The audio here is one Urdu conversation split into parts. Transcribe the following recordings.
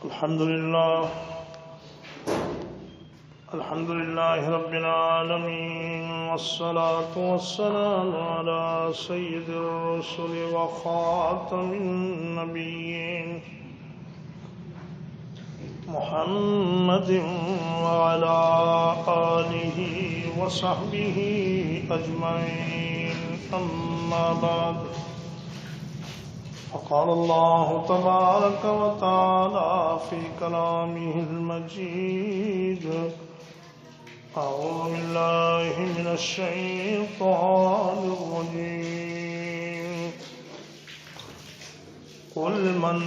الحمد لله رب العالمين، والصلاة والسلام على سيد الرسل وخاتم النبيين محمد وعلى آله وصحبه أجمعين. أما بعد، فقال الله تبارك وتعالى في كلامه المجيد: أعوذ بالله من الشيطان الرجيم. قل من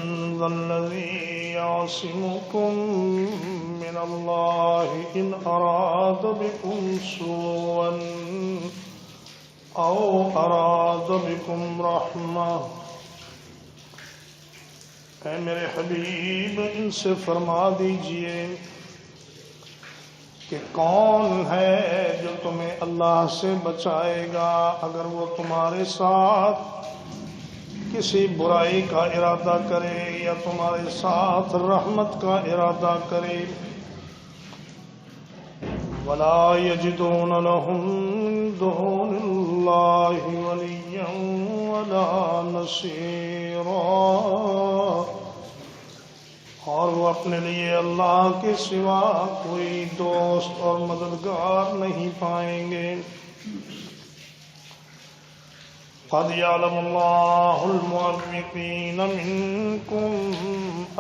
ذا الذي يعصمكم من الله إن أراد بكم سوءا أو أراد بكم رحمة. اے میرے حبیب، ان سے فرما دیجئے کہ کون ہے جو تمہیں اللہ سے بچائے گا اگر وہ تمہارے ساتھ کسی برائی کا ارادہ کرے یا تمہارے ساتھ رحمت کا ارادہ کرے. وَلَا يَجِدُونَ لَهُم مِّن دُونِ اللَّهِ وَلِيًّا وَلَا نَصِيرًا، اور وہ اپنے لیے اللہ کے سوا کوئی دوست اور مددگار نہیں پائیں گے. قَدْ يَعْلَمُ اللَّهُ الْمُعَوِّقِينَ مِنكُمْ،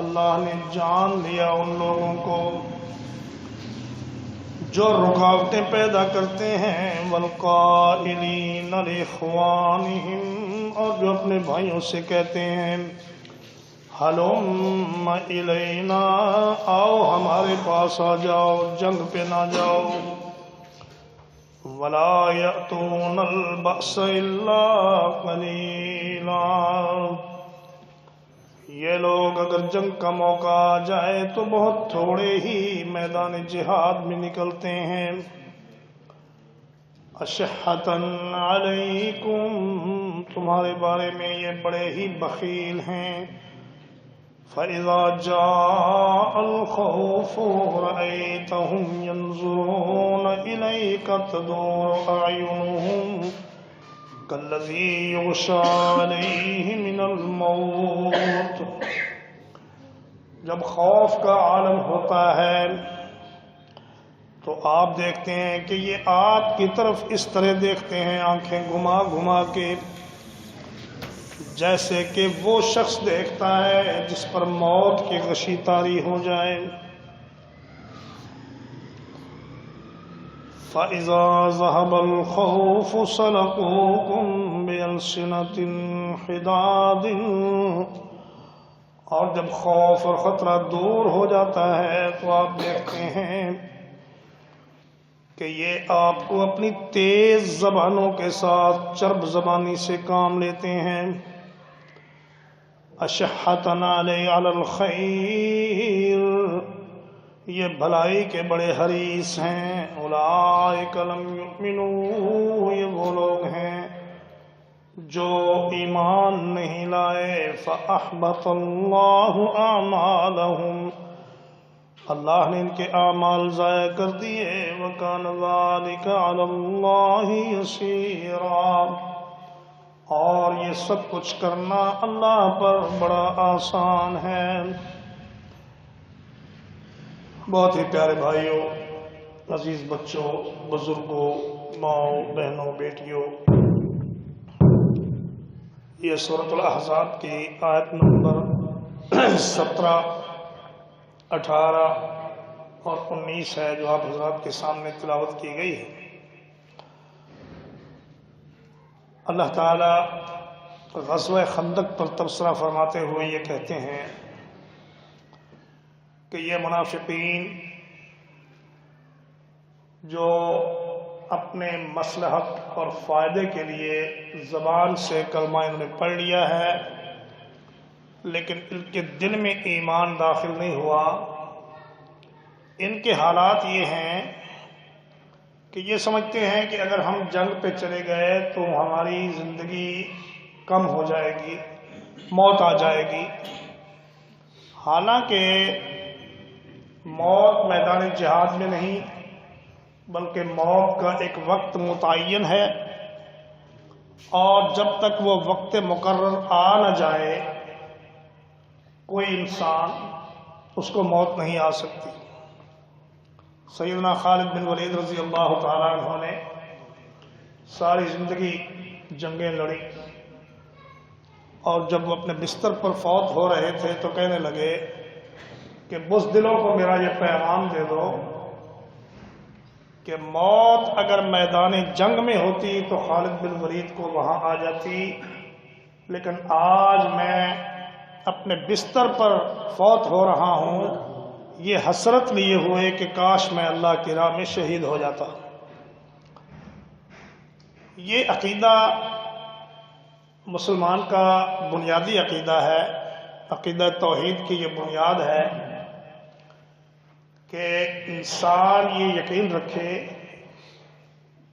اللہ نے جان لیا ان لوگوں کو جو رکاوٹیں پیدا کرتے ہیں، وَالْقَائِلِينَ لِإِخْوَانِهِمْ، اور جو اپنے بھائیوں سے کہتے ہیں ہلم الینا، آؤ ہمارے پاس آ جاؤ، جنگ پہ نہ جاؤ. ولا یأتون البأس الا قلیلا، یہ لوگ اگر جنگ کا موقع آ جائے تو بہت تھوڑے ہی میدان جہاد میں نکلتے ہیں. اشحۃ علیکم، تمہارے بارے میں یہ بڑے ہی بخیل ہیں. فَإِذَا جَاءَ الْخَوْفُ رَأَيْتَهُمْ يَنظُرُونَ إِلَيْكَ تَدُورُ أَعْيُنُهُمْ كَالَّذِي يُغْشَىٰ عَلَيْهِ مِنَ الْمَوْتِ. جب خوف کا عالم ہوتا ہے تو آپ دیکھتے ہیں کہ یہ آپ کی طرف اس طرح دیکھتے ہیں آنکھیں گھما گھما کے، جیسے کہ وہ شخص دیکھتا ہے جس پر موت کی غشی طاری ہو جائے. فَإِذَا ذَهَبَ الْخَوْفُ سَلَقُوكُم بِأَلْسِنَةٍ حِدَادٍ، اور جب خوف اور خطرہ دور ہو جاتا ہے تو آپ دیکھتے ہیں کہ یہ آپ کو اپنی تیز زبانوں کے ساتھ چرب زبانی سے کام لیتے ہیں. اشحۃ علی الخیر، یہ بھلائی کے بڑے حریص ہیں. اولئک لم یؤمنوا، یہ وہ لوگ ہیں جو ایمان نہیں لائے. فاحبط اللہ اعمالہم، اللہ نے ان کے اعمال ضائع کر دیے. وکان ذلک علی اللہ یسیرا، اور یہ سب کچھ کرنا اللہ پر بڑا آسان ہے. بہت ہی پیارے بھائیوں، عزیز بچوں، بزرگوں، ماؤں، بہنوں، بیٹیوں، یہ سورۃ الاحزاب کی آیت نمبر 17، 18 اور 19 ہے جو آپ حضرات کے سامنے تلاوت کی گئی ہے. اللہ تعالیٰ غزوہ خندق پر تبصرہ فرماتے ہوئے یہ کہتے ہیں کہ یہ منافقین جو اپنے مصلحت اور فائدے کے لیے زبان سے کلمہ انہوں نے پڑھ لیا ہے لیکن ان کے دل میں ایمان داخل نہیں ہوا، ان کے حالات یہ ہیں کہ یہ سمجھتے ہیں کہ اگر ہم جنگ پہ چلے گئے تو ہماری زندگی کم ہو جائے گی، موت آ جائے گی. حالانکہ موت میدان جہاد میں نہیں بلکہ موت کا ایک وقت متعین ہے، اور جب تک وہ وقت مقرر آ نہ جائے کوئی انسان اس کو موت نہیں آ سکتی۔ سیدنا خالد بن ولید رضی اللہ تعالیٰ عنہ نے ساری زندگی جنگیں لڑی، اور جب وہ اپنے بستر پر فوت ہو رہے تھے تو کہنے لگے کہ بزدلوں کو میرا یہ پیغام دے دو کہ موت اگر میدان جنگ میں ہوتی تو خالد بن ولید کو وہاں آ جاتی، لیکن آج میں اپنے بستر پر فوت ہو رہا ہوں یہ حسرت لیے ہوئے کہ کاش میں اللہ کی راہ میں شہید ہو جاتا۔ یہ عقیدہ مسلمان کا بنیادی عقیدہ ہے، عقیدہ توحید کی یہ بنیاد ہے کہ انسان یہ یقین رکھے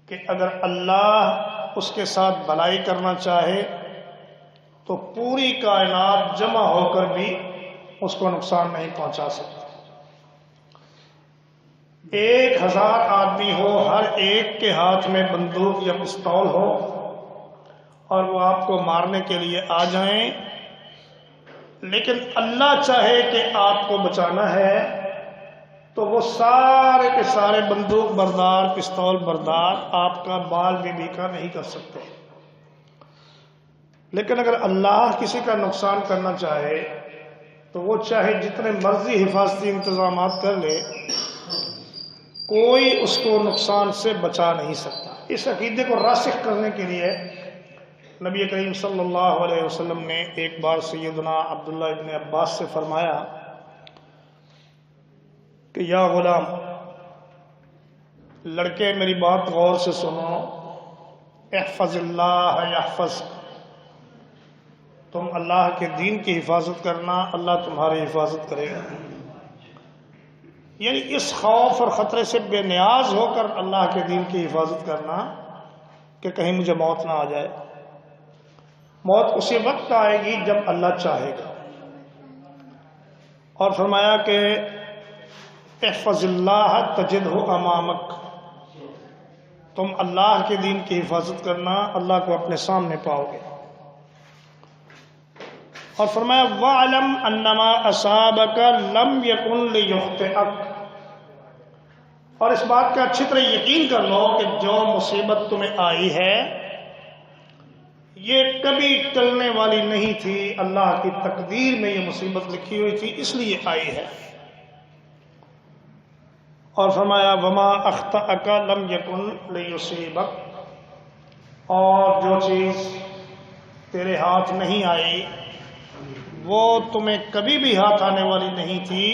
کہ اگر اللہ اس کے ساتھ بھلائی کرنا چاہے تو پوری کائنات جمع ہو کر بھی اس کو نقصان نہیں پہنچا سکتی۔ 1000 آدمی ہو، ہر ایک کے ہاتھ میں بندوق یا پستول ہو اور وہ آپ کو مارنے کے لیے آ جائیں، لیکن اللہ چاہے کہ آپ کو بچانا ہے تو وہ سارے کے سارے بندوق بردار، پستول بردار آپ کا بال بھی بیکا نہیں کر سکتے۔ لیکن اگر اللہ کسی کا نقصان کرنا چاہے تو وہ چاہے جتنے مرضی حفاظتی انتظامات کر لے، کوئی اس کو نقصان سے بچا نہیں سکتا۔ اس عقیدے کو راسخ کرنے کے لیے نبی کریم صلی اللہ علیہ وسلم نے ایک بار سیدنا عبداللہ ابن عباس سے فرمایا کہ یا غلام، لڑکے میری بات غور سے سنو، احفظ اللہ یحفظ، تم اللہ کے دین کی حفاظت کرنا، اللہ تمہاری حفاظت کرے گا۔ یعنی اس خوف اور خطرے سے بے نیاز ہو کر اللہ کے دین کی حفاظت کرنا کہ کہیں مجھے موت نہ آ جائے۔ موت اسی وقت آئے گی جب اللہ چاہے گا، اور فرمایا کہ احفظ اللہ تجدہ امامک، تم اللہ کے دین کی حفاظت کرنا، اللہ کو اپنے سامنے پاؤ گے۔ اور فرمایا وَاعْلَمْ أَنَّمَا أَصَابَكَ لَمْ يَكُنْ لِيُخْطِئَكَ، اور اس بات کا اچھی طرح یقین کر لو کہ جو مصیبت تمہیں آئی ہے یہ کبھی ٹلنے والی نہیں تھی، اللہ کی تقدیر میں یہ مصیبت لکھی ہوئی تھی اس لیے آئی ہے۔ اور فرمایا وَمَا أَخْطَأَكَ لَمْ يَكُنْ لِيُصِيبَكَ، اور جو چیز تیرے ہاتھ نہیں آئی وہ تمہیں کبھی بھی ہاتھ آنے والی نہیں تھی،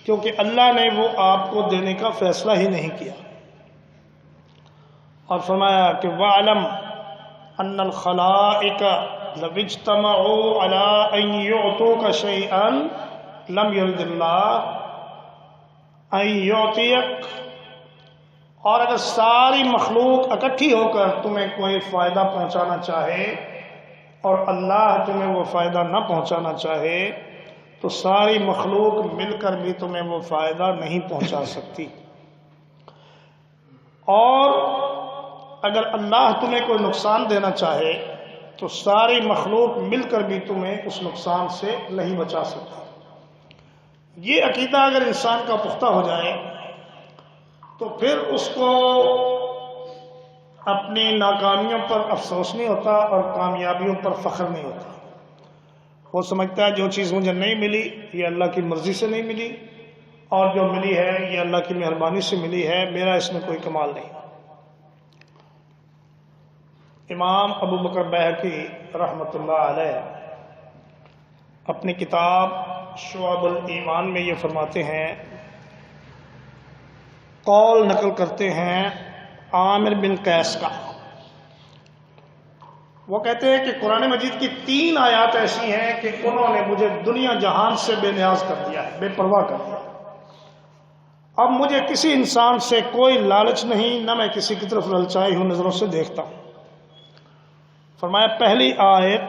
کیونکہ اللہ نے وہ آپ کو دینے کا فیصلہ ہی نہیں کیا۔ اور فرمایا کہ وَاعْلَمْ أَنَّ الْخَلَائِقَ لَوِ اجْتَمَعُوا عَلَىٰ أَن يُعْطُوكَ شَيْئًا لَمْ يَرِدِ اللَّهُ أَن يُعْطِيَكَ، اور اگر ساری مخلوق اکٹھی ہو کر تمہیں کوئی فائدہ پہنچانا چاہے اور اللہ تمہیں وہ فائدہ نہ پہنچانا چاہے تو ساری مخلوق مل کر بھی تمہیں وہ فائدہ نہیں پہنچا سکتی۔ اور اگر اللہ تمہیں کوئی نقصان دینا چاہے تو ساری مخلوق مل کر بھی تمہیں اس نقصان سے نہیں بچا سکتی۔ یہ عقیدہ اگر انسان کا پختہ ہو جائے تو پھر اس کو اپنی ناکامیوں پر افسوس نہیں ہوتا اور کامیابیوں پر فخر نہیں ہوتا۔ وہ سمجھتا ہے جو چیز مجھے نہیں ملی یہ اللہ کی مرضی سے نہیں ملی، اور جو ملی ہے یہ اللہ کی مہربانی سے ملی ہے، میرا اس میں کوئی کمال نہیں۔ امام ابو بکر بیہقی رحمۃ اللہ علیہ اپنی کتاب شعب الایمان میں یہ فرماتے ہیں، قول نقل کرتے ہیں عامر بن قیس کا، وہ کہتے ہیں کہ قرآن مجید کی 3 آیات ایسی ہیں کہ انہوں نے مجھے دنیا جہان سے بے نیاز کر دیا ہے، بے پرواہ کر دیا۔ اب مجھے کسی انسان سے کوئی لالچ نہیں، نہ میں کسی کی طرف للچائی ہوں نظروں سے دیکھتا ہوں۔ فرمایا پہلی آیت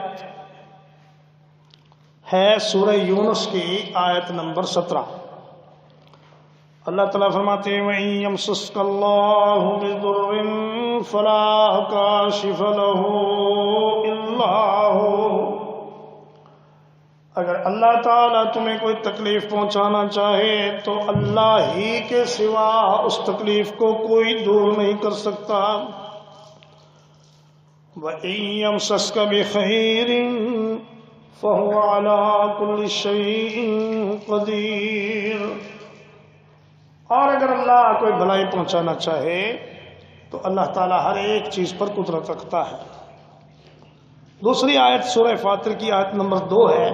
ہے سورہ یونس کی آیت نمبر 17۔ اللہ تعالیٰ فرماتے ہیں وَإِن يَمْسَسْكَ اللَّهُ بِضُرٍّ فَلَا كَاشِفَ لَهُ إِلَّا هُوَ، اگر اللہ تعالیٰ تمہیں کوئی تکلیف پہنچانا چاہے تو اللہ ہی کے سوا اس تکلیف کو کوئی دور نہیں کر سکتا۔ وَإِن يَمْسَسْكَ بِخَيْرٍ فَهُوَ عَلَى كُلِّ شَيْءٍ قَدِيرٌ، اور اگر اللہ کوئی بھلائی پہنچانا چاہے تو اللہ تعالیٰ ہر ایک چیز پر قدرت رکھتا ہے۔ دوسری آیت سورہ فاطر کی آیت نمبر 2 ہے،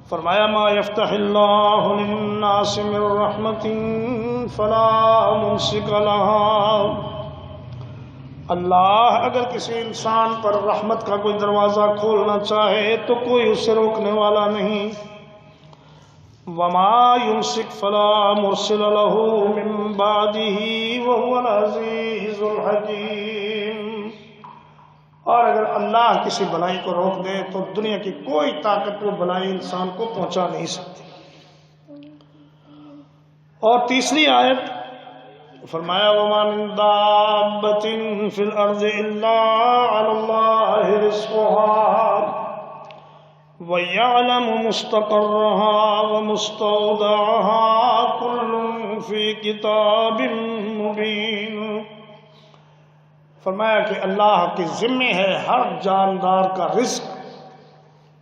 فرمایا ما یفتح اللہ للناس من رحمت فلا ممسک لها، اللہ اگر کسی انسان پر رحمت کا کوئی دروازہ کھولنا چاہے تو کوئی اسے روکنے والا نہیں۔ وما یمسک فلا مرسل له من بعده وهو العزیز الحکیم، اور اگر اللہ کسی بلائی کو روک دے تو دنیا کی کوئی طاقت وہ بلائی انسان کو پہنچا نہیں سکتی۔ اور تیسری آیت فرمایا وما من دابۃ فی الارض الا علی اللہ رزقها وَيَعْلَمُ مُسْتَقَرَّهَا وَمُسْتَوْدَعَهَا كُلٌّ فِي كِتَابٍ مُبِينٍ، فرمایا کہ اللہ کے ذمے ہے ہر جاندار کا رزق،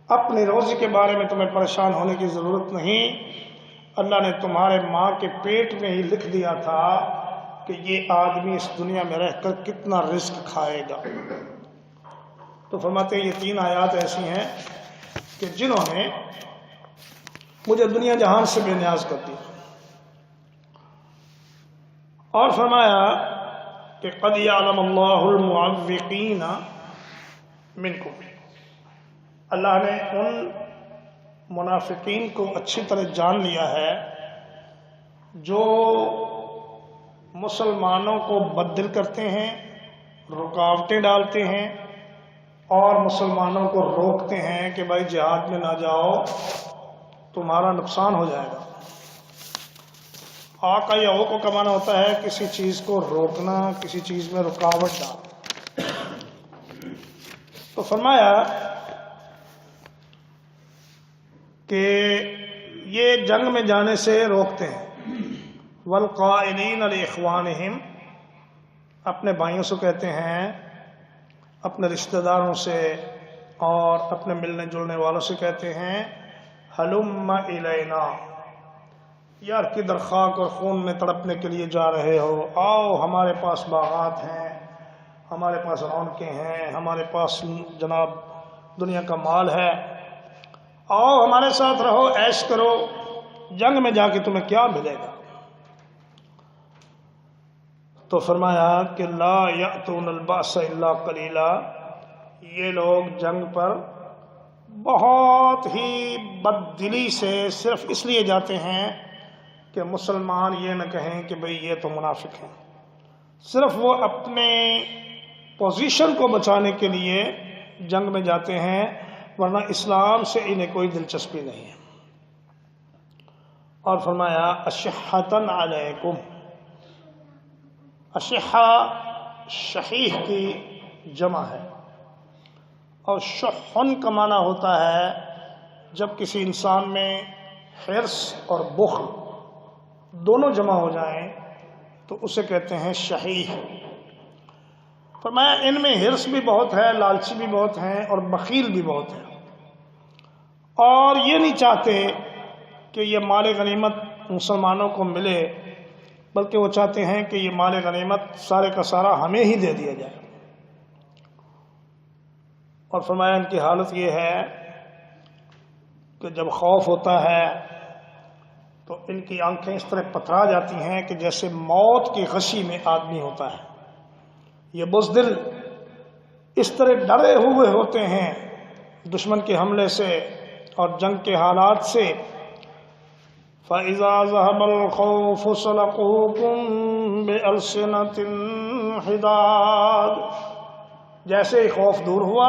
اپنی روزی کے بارے میں تمہیں پریشان ہونے کی ضرورت نہیں، اللہ نے تمہارے ماں کے پیٹ میں ہی لکھ دیا تھا کہ یہ آدمی اس دنیا میں رہ کر کتنا رزق کھائے گا۔ تو فرماتے ہیں یہ 3 آیات ایسی ہیں کہ جنہوں نے مجھے دنیا جہان سے بے نیاز کر دیا۔ اور فرمایا کہ قد یعلم اللہ المعوقین منکم، اللہ نے ان منافقین کو اچھی طرح جان لیا ہے جو مسلمانوں کو بددل کرتے ہیں، رکاوٹیں ڈالتے ہیں اور مسلمانوں کو روکتے ہیں کہ بھائی جہاد میں نہ جاؤ تمہارا نقصان ہو جائے گا۔ آقا یا اوقو کا معنی ہوتا ہے کسی چیز کو روکنا، کسی چیز میں رکاوٹ ڈالنا۔ تو فرمایا کہ یہ جنگ میں جانے سے روکتے ہیں۔ والقائلین لاخوانہم، اپنے بھائیوں سے کہتے ہیں، اپنے رشتہ داروں سے اور اپنے ملنے جلنے والوں سے کہتے ہیں ہلم الینا، یار کدھر خاک اور خون میں تڑپنے کے لیے جا رہے ہو، آؤ ہمارے پاس باغات ہیں، ہمارے پاس رونقیں ہیں، ہمارے پاس جناب دنیا کا مال ہے، آؤ ہمارے ساتھ رہو، عیش کرو، جنگ میں جا کے تمہیں کیا ملے گا۔ تو فرمایا کہ لا یأتون البأس الا قلیلا، یہ لوگ جنگ پر بہت ہی بددلی سے صرف اس لیے جاتے ہیں کہ مسلمان یہ نہ کہیں کہ بھئی یہ تو منافق ہیں، صرف وہ اپنے پوزیشن کو بچانے کے لیے جنگ میں جاتے ہیں، ورنہ اسلام سے انہیں کوئی دلچسپی نہیں ہے۔ اور فرمایا اشحۃ علیکم، اشحہ شحیح کی جمع ہے، اور شحن کا معنی ہوتا ہے جب کسی انسان میں حرص اور بخل دونوں جمع ہو جائیں تو اسے کہتے ہیں شحیح۔ فرمایا ان میں حرص بھی بہت ہے، لالچی بھی بہت ہیں اور بخیل بھی بہت ہے، اور یہ نہیں چاہتے کہ یہ مال غنیمت مسلمانوں کو ملے، بلکہ وہ چاہتے ہیں کہ یہ مال غنیمت سارے کا سارا ہمیں ہی دے دیا جائے۔ اور فرمایا ان کی حالت یہ ہے کہ جب خوف ہوتا ہے تو ان کی آنکھیں اس طرح پتھرا جاتی ہیں کہ جیسے موت کی غشی میں آدمی ہوتا ہے۔ یہ بزدل اس طرح ڈرے ہوئے ہوتے ہیں دشمن کے حملے سے اور جنگ کے حالات سے۔ فَإِذَا ذَهَبَ الْخَوْفُ سَلَقُوكُم بِأَلْسِنَةٍ حِدَادٍ، جیسے ہی خوف دور ہوا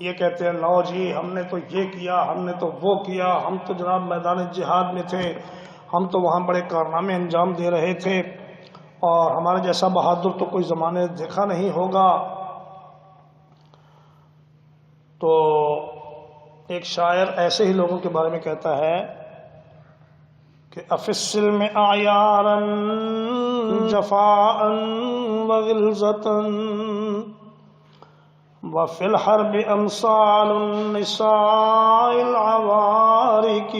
یہ کہتے ہیں لو جی ہم نے تو یہ کیا، ہم نے تو وہ کیا، ہم تو جناب میدان جہاد میں تھے، ہم تو وہاں بڑے کارنامے انجام دے رہے تھے اور ہمارے جیسا بہادر تو کوئی زمانے دیکھا نہیں ہوگا۔ تو ایک شاعر ایسے ہی لوگوں کے بارے میں کہتا ہے کہ افی السلم اعیارا جفاء وغلظة وفی الحرب امثال النساء العوارق۔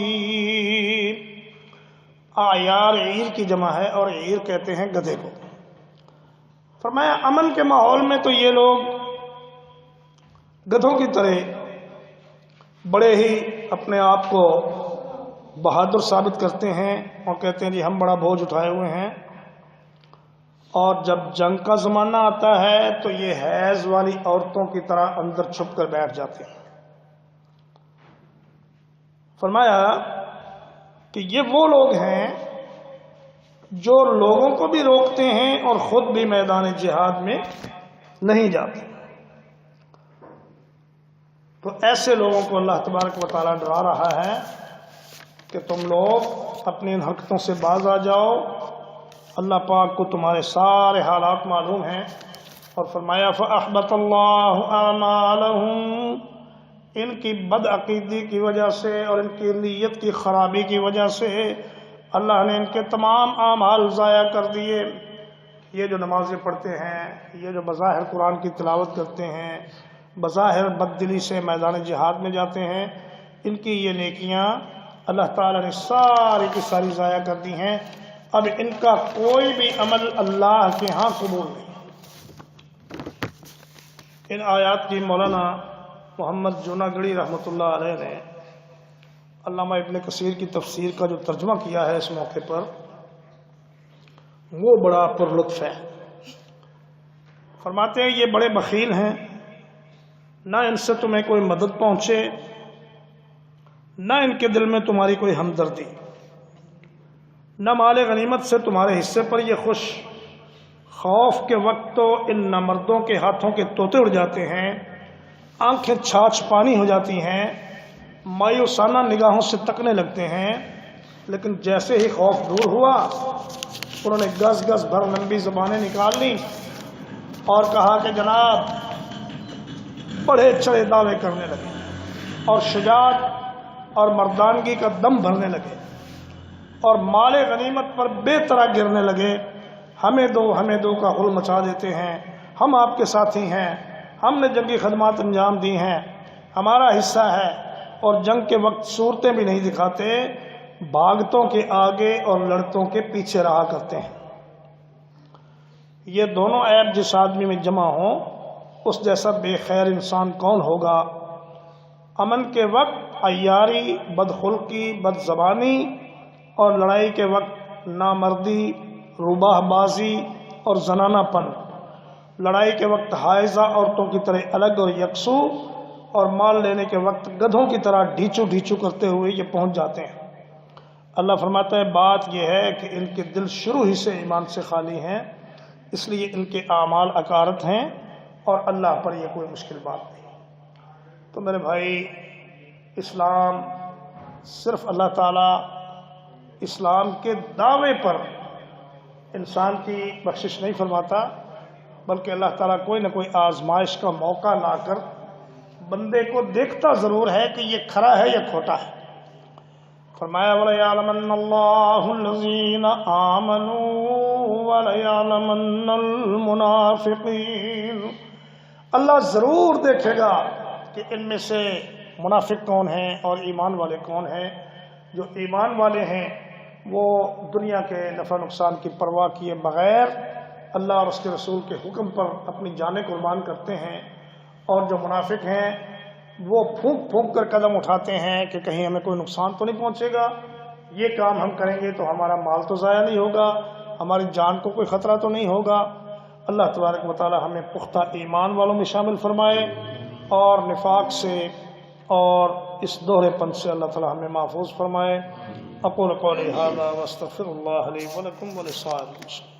اعیار عیر کی جمع ہے اور عیر کہتے ہیں گدھے کو۔ فرمایا امن کے ماحول میں تو یہ لوگ گدھوں کی طرح بڑے ہی اپنے آپ کو بہادر ثابت کرتے ہیں اور کہتے ہیں جی ہم بڑا بوجھ اٹھائے ہوئے ہیں، اور جب جنگ کا زمانہ آتا ہے تو یہ حیض والی عورتوں کی طرح اندر چھپ کر بیٹھ جاتے ہیں۔ فرمایا کہ یہ وہ لوگ ہیں جو لوگوں کو بھی روکتے ہیں اور خود بھی میدان جہاد میں نہیں جاتے۔ تو ایسے لوگوں کو اللہ تبارک و تعالیٰ ڈرا رہا ہے کہ تم لوگ اپنی ان حرکتوں سے باز آ جاؤ، اللہ پاک کو تمہارے سارے حالات معلوم ہیں۔ اور فرمایا فَأَحْبَطَ اللَّهُ أَعْمَالَهُمْ، ان کی بد عقیدی کی وجہ سے اور ان کی نیت کی خرابی کی وجہ سے اللہ نے ان کے تمام اعمال ضائع کر دیے۔ یہ جو نمازیں پڑھتے ہیں، یہ جو بظاہر قرآن کی تلاوت کرتے ہیں، بظاہر بد دلی سے میدان جہاد میں جاتے ہیں، ان کی یہ نیکیاں اللہ تعالیٰ نے ساری کی ساری ضائع کر دی ہیں۔ اب ان کا کوئی بھی عمل اللہ کے ہاں قبول نہیں۔ ان آیات کی مولانا محمد جوناگڑی رحمۃ اللہ علیہ نے علامہ ابن کثیر کی تفسیر کا جو ترجمہ کیا ہے اس موقع پر، وہ بڑا پر لطف ہے۔ فرماتے ہیں یہ بڑے بخیل ہیں، نہ ان سے تمہیں کوئی مدد پہنچے، نہ ان کے دل میں تمہاری کوئی ہمدردی، نہ مال غنیمت سے تمہارے حصے پر یہ خوش۔ خوف کے وقت تو ان نامردوں کے ہاتھوں کے طوطے اڑ جاتے ہیں، آنکھیں چھاچھ پانی ہو جاتی ہیں، مایوسانہ نگاہوں سے تکنے لگتے ہیں، لیکن جیسے ہی خوف دور ہوا انہوں نے گز گز بھر لمبی زبانیں نکال لیں اور کہا کہ جناب بڑے چڑے دعوے کرنے لگے اور شجاعت اور مردانگی کا دم بھرنے لگے اور مال غنیمت پر بے طرح گرنے لگے۔ ہمیں دو کا غل مچا دیتے ہیں، ہم آپ کے ساتھی ہیں، ہم نے جنگی خدمات انجام دی ہیں، ہمارا حصہ ہے، اور جنگ کے وقت صورتیں بھی نہیں دکھاتے، بھاگتوں کے آگے اور لڑتوں کے پیچھے رہا کرتے ہیں۔ یہ دونوں عیب جس آدمی میں جمع ہوں اس جیسا بے خیر انسان کون ہوگا؟ امن کے وقت عیاری، بدخلقی، بد زبانی، اور لڑائی کے وقت نامردی، روباہ بازی اور زنانہ پن۔ لڑائی کے وقت حائضہ عورتوں کی طرح الگ اور یکسو، اور مال لینے کے وقت گدھوں کی طرح ڈھیچو ڈھیچو کرتے ہوئے یہ پہنچ جاتے ہیں۔ اللہ فرماتا ہے بات یہ ہے کہ ان کے دل شروع ہی سے ایمان سے خالی ہیں، اس لیے ان کے اعمال اکارت ہیں اور اللہ پر یہ کوئی مشکل بات نہیں۔ تو میرے بھائی، اسلام صرف اللہ تعالیٰ اسلام کے دعوے پر انسان کی بخشش نہیں فرماتا، بلکہ اللہ تعالیٰ کوئی نہ کوئی آزمائش کا موقع لا کر بندے کو دیکھتا ضرور ہے کہ یہ کھرا ہے یا کھوٹا ہے۔ فرمایا وَلَيَعْلَمَنَّ اللَّهُ الَّذِينَ آمَنُوا وَلَيَعْلَمَنَّ الْمُنَافِقِينَ۔ اللہ ضرور دیکھے گا کہ ان میں سے منافق کون ہیں اور ایمان والے کون ہیں۔ جو ایمان والے ہیں وہ دنیا کے نفع نقصان کی پرواہ کیے بغیر اللہ اور اس کے رسول کے حکم پر اپنی جانیں قربان کرتے ہیں، اور جو منافق ہیں وہ پھونک پھونک کر قدم اٹھاتے ہیں کہ کہیں ہمیں کوئی نقصان تو نہیں پہنچے گا، یہ کام ہم کریں گے تو ہمارا مال تو ضائع نہیں ہوگا، ہماری جان کو کوئی خطرہ تو نہیں ہوگا۔ اللہ تبارک و تعالی ہمیں پختہ ایمان والوں میں شامل فرمائے اور نفاق سے اور اس دوہرے پن سے اللہ تعالی ہمیں محفوظ فرمائے۔ اقول قولی ھذا واستغفر اللہ لی ولکم ولسائر المسلمین۔